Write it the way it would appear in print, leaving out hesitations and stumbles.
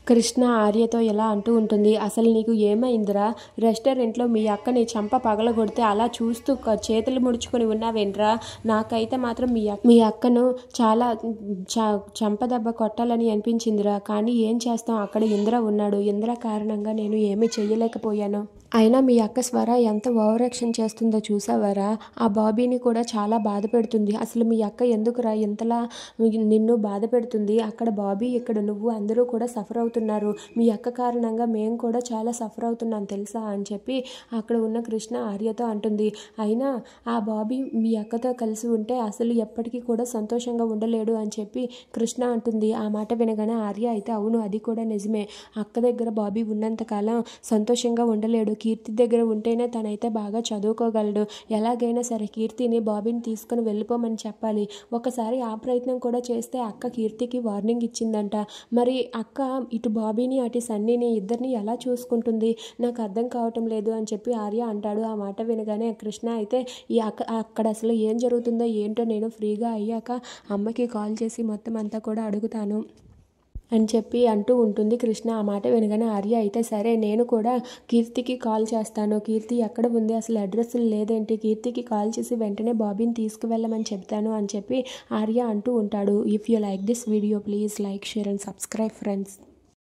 కృష్ణ ఆర్యతో ఇలా అంటూ ఉంటుంది, అసలు నీకు ఏమైందిరా? రెస్టారెంట్లో మీ అక్కని చంప పగలగొడితే అలా చూస్తూ చేతులు ముడుచుకొని ఉన్నావేంట్రా? నాకైతే మాత్రం మీ అక్కను చాలా చంపదెబ్బ కొట్టాలని అనిపించిందిరా. కానీ ఏం చేస్తాం, అక్కడ ఇంద్ర ఉన్నాడు. ఇంద్ర కారణంగా నేను ఏమీ చెయ్యలేకపోయాను. అయినా మీ అక్క స్వర ఎంత ఓవర్ యాక్షన్ చేస్తుందో చూసావరా? ఆ బాబీని కూడా చాలా బాధ పెడుతుంది. అసలు మీ అక్క ఎందుకురా ఇంతలా నిన్ను బాధ పెడుతుంది? అక్కడ బాబీ, ఇక్కడ నువ్వు, అందరూ కూడా సఫర్ అవుతున్నారు. మీ అక్క కారణంగా మేము కూడా చాలా సఫర్ అవుతున్నాం తెలుసా అని చెప్పి అక్కడ ఉన్న కృష్ణ ఆర్యతో అంటుంది. అయినా ఆ బాబీ మీ అక్కతో కలిసి ఉంటే అసలు ఎప్పటికీ కూడా సంతోషంగా ఉండలేడు అని చెప్పి కృష్ణ అంటుంది. ఆ మాట వినగానే ఆర్య అయితే అవును, అది కూడా నిజమే. అక్క దగ్గర బాబీ ఉన్నంతకాలం సంతోషంగా ఉండలేడు. కీర్తి దగ్గర ఉంటేనే తనైతే బాగా చదువుకోగలడు. ఎలాగైనా సరే కీర్తిని బాబీని తీసుకుని వెళ్ళిపోమని చెప్పాలి. ఒకసారి ఆ ప్రయత్నం కూడా చేస్తే అక్క కీర్తికి వార్నింగ్ ఇచ్చిందంట. మరి అక్క ఇటు బాబీని అటు సన్నీని ఇద్దరిని ఎలా చూసుకుంటుంది? నాకు అర్థం కావటం లేదు అని చెప్పి ఆర్య అంటాడు. ఆ మాట వినగానే కృష్ణ అయితే అక్కడ అసలు ఏం జరుగుతుందో ఏంటో నేను ఫ్రీగా అయ్యాక అమ్మకి కాల్ చేసి మొత్తం అంతా కూడా అడుగుతాను అని చెప్పి అంటూ ఉంటుంది కృష్ణ. ఆ మాట వినగానే ఆర్య అయితే సరే నేను కూడా కీర్తికి కాల్ చేస్తాను. కీర్తి ఎక్కడ ఉంది, అసలు అడ్రస్ లేదేంటి, కీర్తికి కాల్ చేసి వెంటనే బాబీని తీసుకువెళ్ళమని చెప్తాను అని చెప్పి ఆర్య అంటూ ఉంటాడు. If you like this video please like, share and subscribe friends.